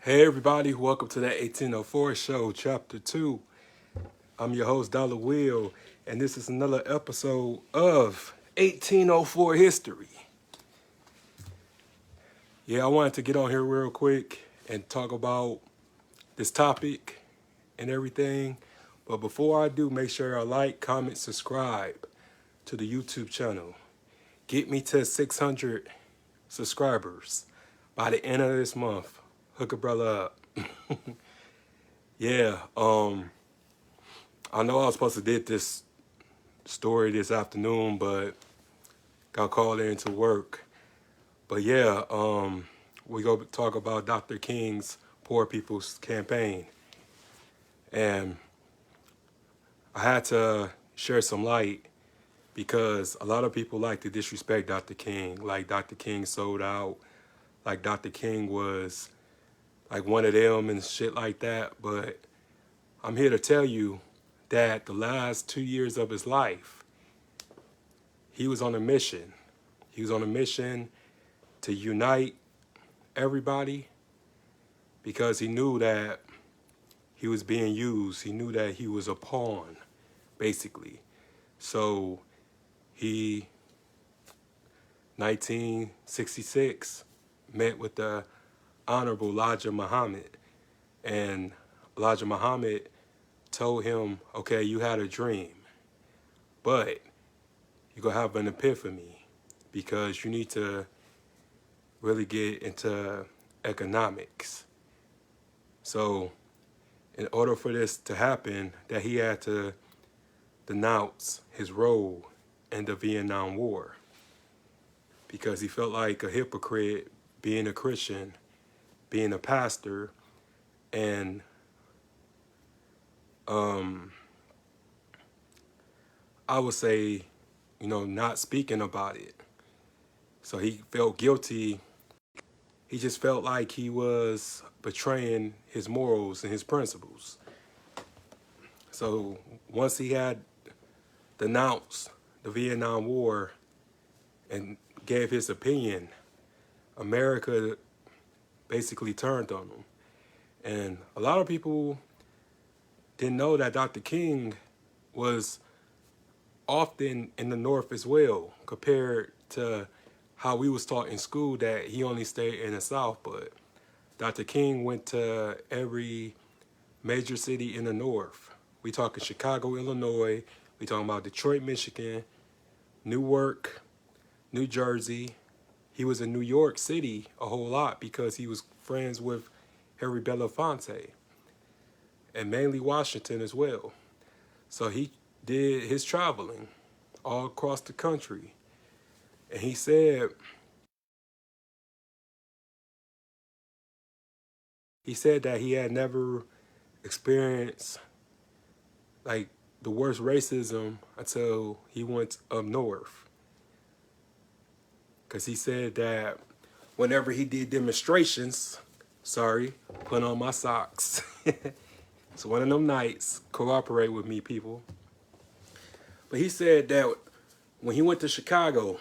Hey everybody, welcome to the 1804 show, chapter 2. I'm your host, Dollar Will, and this is another episode of 1804 History. Yeah, I wanted to get on here real quick and talk about this topic and everything. But before I do, make sure I like, comment, subscribe to the YouTube channel. Get me to 600 subscribers by the end of this month. Hook a brother up. Yeah, I know I was supposed to did this story this afternoon, but got called into work. But yeah, we go talk about Dr. King's Poor People's Campaign. And I had to share some light because a lot of people like to disrespect Dr. King. Like Dr. King sold out, like Dr. King was like one of them and shit like that. But I'm here to tell you that the last 2 years of his life, he was on a mission. He was on a mission to unite everybody because he knew that he was being used. He knew that he was a pawn, basically. So he, 1966, met with the Honorable Elijah Muhammad. And Elijah Muhammad told him, okay, you had a dream, but you're going to have an epiphany because you need to really get into economics. So in order for this to happen, that he had to denounce his role in the Vietnam War because he felt like a hypocrite being a Christian, being a pastor, and I would say, not speaking about it. So he felt guilty. He just felt like he was betraying his morals and his principles. So once he had denounced the Vietnam War and gave his opinion, America basically turned on him. And a lot of people didn't know that Dr. King was often in the North as well, compared to how we was taught in school that he only stayed in the South. But Dr. King went to every major city in the North. We talking Chicago, Illinois. We talking about Detroit, Michigan, Newark, New Jersey. He was in New York City a whole lot because he was friends with Harry Belafonte, and mainly Washington as well. So he did his traveling all across the country. And he said that he had never experienced like the worst racism until he went up north. Because he said that whenever he did demonstrations, put on my socks. It's one of them nights, cooperate with me, people. But he said that when he went to Chicago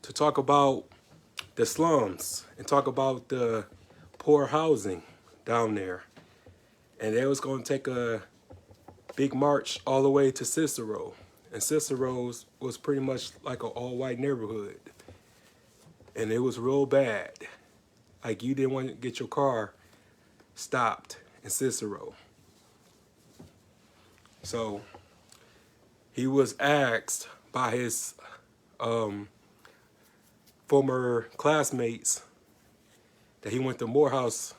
to talk about the slums and talk about the poor housing down there, and they was going to take a big march all the way to Cicero. And Cicero was pretty much like an all-white neighborhood. And it was real bad. Like you didn't want to get your car stopped in Cicero. So he was asked by his former classmates that he went to Morehouse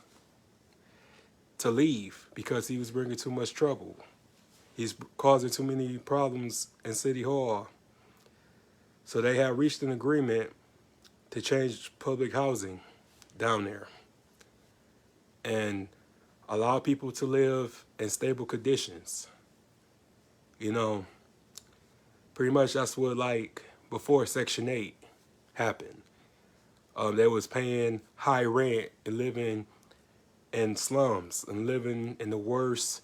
to leave because he was bringing too much trouble. He's causing too many problems in City Hall. So they had reached an agreement to change public housing down there and allow people to live in stable conditions. Pretty much that's what, like, before Section 8 happened. They was paying high rent and living in slums and living in the worst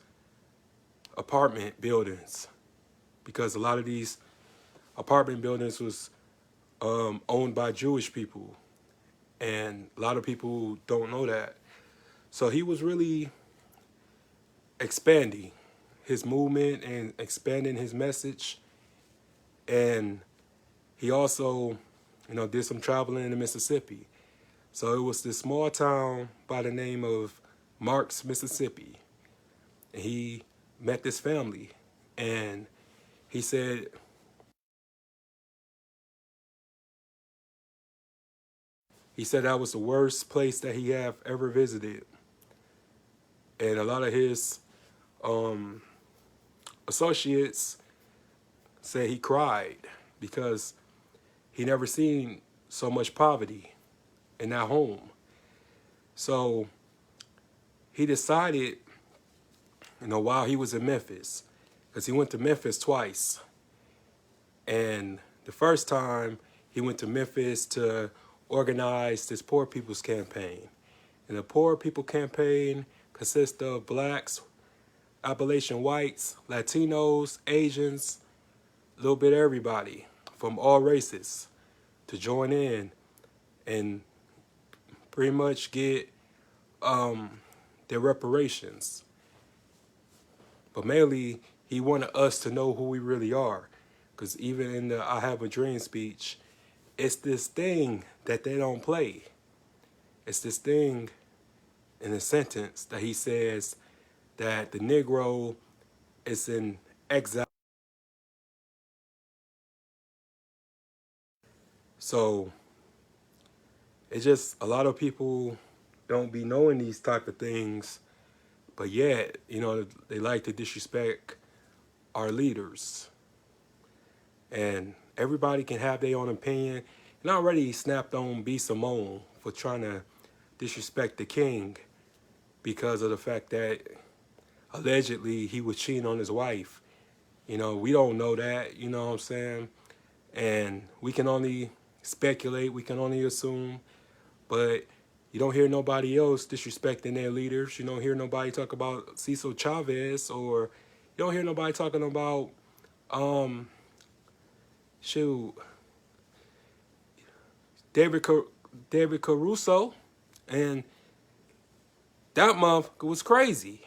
apartment buildings because a lot of these apartment buildings was owned by Jewish people, and a lot of people don't know that. So he was really expanding his movement and expanding his message. And he also, did some traveling in Mississippi. So it was this small town by the name of Marks, Mississippi. And he met this family. And he said that was the worst place that he have ever visited. And a lot of his um, associates said he cried because he never seen so much poverty in that home. So he decided, while he was in Memphis, because he went to Memphis twice. And the first time he went to Memphis to organize this Poor People's Campaign. And the Poor People Campaign consists of blacks, Appalachian whites, Latinos, Asians, a little bit of everybody from all races to join in and pretty much get their reparations. But mainly, he wanted us to know who we really are. Because even in the I Have a Dream speech, it's this thing that they don't play. It's this thing in the sentence that he says that the Negro is in exile. So it's just a lot of people don't be knowing these type of things, but yet, they like to disrespect our leaders. And everybody can have their own opinion. And I already snapped on B. Simone for trying to disrespect the king because of the fact that allegedly he was cheating on his wife. We don't know that, you know what I'm saying? And we can only speculate, we can only assume, but you don't hear nobody else disrespecting their leaders. You don't hear nobody talk about Cecil Chavez, or you don't hear nobody talking about, David Caruso, and that motherfucker was crazy.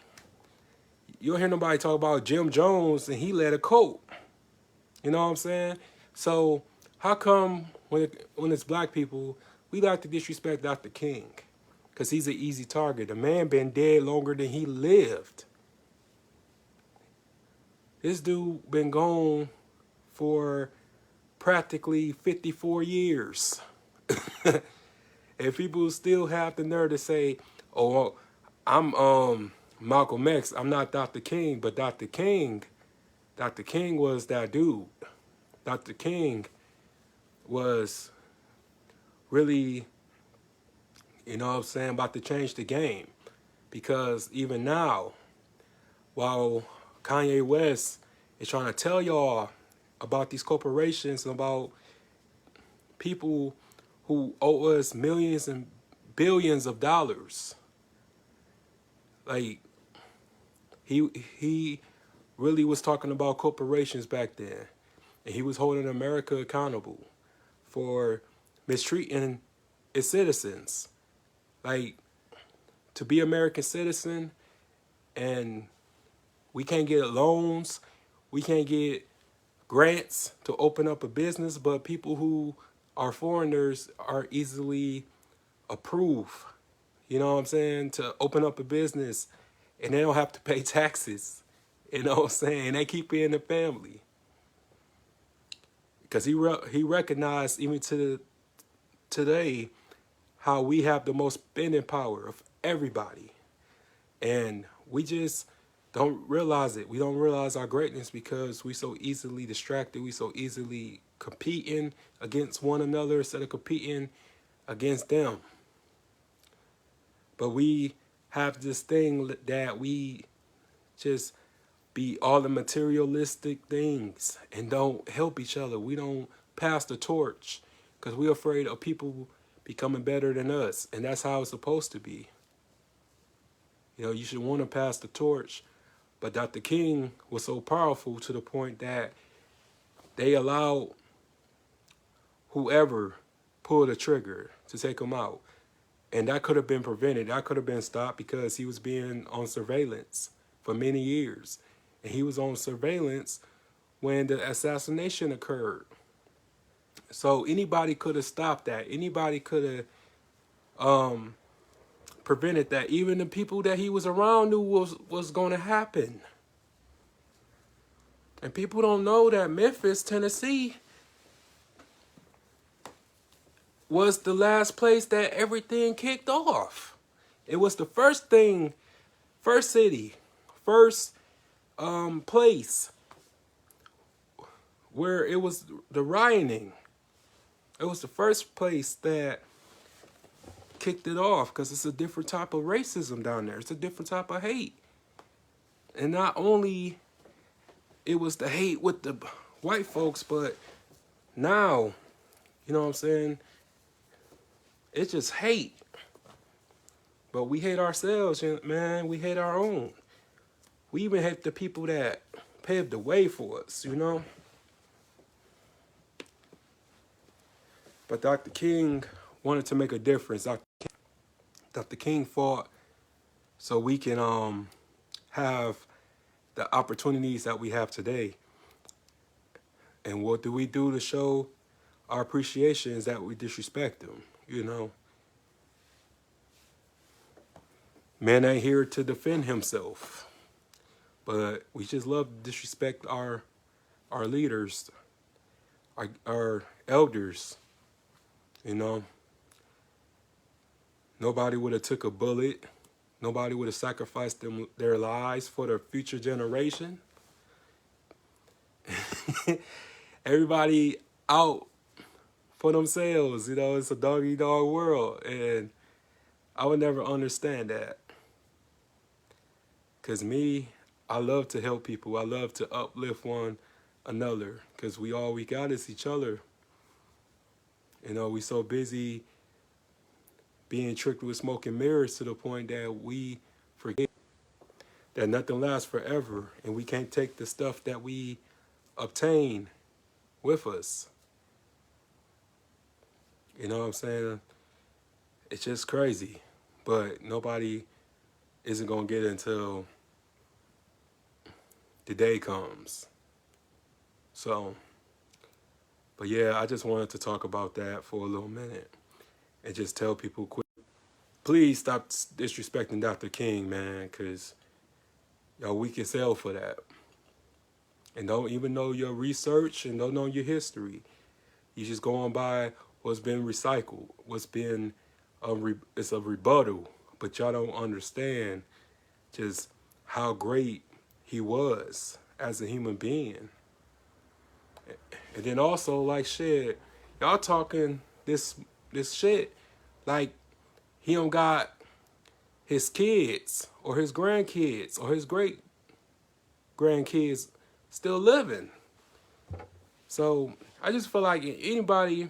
You don't hear nobody talk about Jim Jones, and he led a cult. You know what I'm saying? So how come when it's black people, we like to disrespect Dr. King? Because he's an easy target. The man been dead longer than he lived. This dude been gone for practically 54 years. And people still have the nerve to say, oh, I'm Malcolm X, I'm not Dr. King, but Dr. King was that dude. Dr. King was really, about to change the game. Because even now, while Kanye West is trying to tell y'all about these corporations and about people who owe us millions and billions of dollars, like, he really was talking about corporations back then. And he was holding America accountable for mistreating its citizens. Like, to be American citizen, and we can't get loans, we can't get grants to open up a business, but people who are foreigners are easily approved, you know what I'm saying, to open up a business, and they don't have to pay taxes, you know what I'm saying, they keep it in the family. Because he recognized even to today how we have the most spending power of everybody. And we just don't realize it. We don't realize our greatness because we so easily distracted. We so easily competing against one another instead of competing against them. But we have this thing that we just be all the materialistic things and don't help each other. We don't pass the torch because we're afraid of people becoming better than us. And that's how it's supposed to be. You should want to pass the torch. But Dr. King was so powerful to the point that they allowed whoever pulled the trigger to take him out. And that could have been prevented. That could have been stopped because he was being on surveillance for many years. And he was on surveillance when the assassination occurred. So anybody could have stopped that. Anybody could have prevented that. Even the people that he was around knew was going to happen. And people don't know that Memphis, Tennessee was the last place that everything kicked off. It was the first thing, first city, first place where it was the rioting. It was the first place that kicked it off because it's a different type of racism down there. It's a different type of hate. And not only it was the hate with the white folks, but now, you know what I'm saying? It's just hate. But we hate ourselves, man. We hate our own. We even hate the people that paved the way for us, you know? But Dr. King wanted to make a difference. Dr. King fought so we can have the opportunities that we have today. And what do we do to show our appreciation is that we disrespect them, you know? Man ain't here to defend himself. But we just love to disrespect our leaders, our elders, you know. Nobody would have took a bullet. Nobody would have sacrificed their lives for the future generation. Everybody out for themselves, you know. It's a dog-eat-dog world. And I would never understand that. Because me, I love to help people. I love to uplift one another because all we got is each other. You know, we so busy being tricked with smoke and mirrors to the point that we forget that nothing lasts forever and we can't take the stuff that we obtain with us. You know what I'm saying? It's just crazy. But nobody isn't going to get it until the day comes. So, but yeah, I just wanted to talk about that for a little minute and just tell people quick, please stop disrespecting Dr. King, man, because y'all weak as hell for that. And don't even know your research and don't know your history. You just going by what's been recycled, what's been it's a rebuttal, but y'all don't understand just how great he was as a human being. And then also, like, shit, y'all talking this shit like he don't got his kids or his grandkids or his great grandkids still living. So I just feel like anybody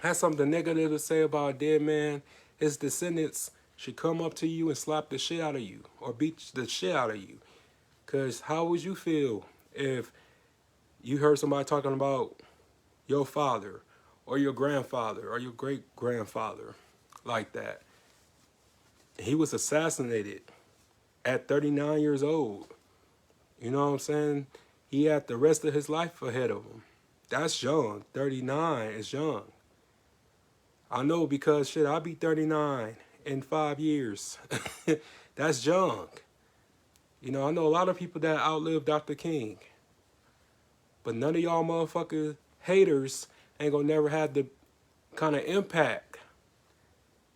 has something negative to say about a dead man, his descendants should come up to you and slap the shit out of you or beat the shit out of you. Because how would you feel if you heard somebody talking about your father or your grandfather or your great-grandfather like that? He was assassinated at 39 years old. You know what I'm saying? He had the rest of his life ahead of him. That's young. 39 is young. I know because, shit, I'll be 39 in 5 years. That's young. You know, I know a lot of people that outlive Dr. King. But none of y'all motherfucker haters ain't gonna never have the kind of impact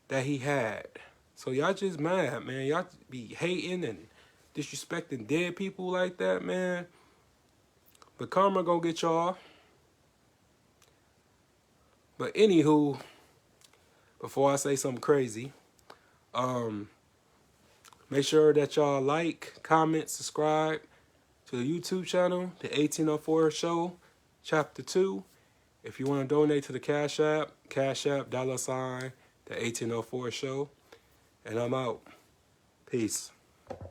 that he had. So y'all just mad, man. Y'all be hating and disrespecting dead people like that, man. But karma gonna get y'all. But anywho, before I say something crazy, make sure that y'all like, comment, subscribe to the YouTube channel, the 1804 Show, Chapter 2. If you want to donate to the Cashapp, $, the 1804 Show. And I'm out. Peace.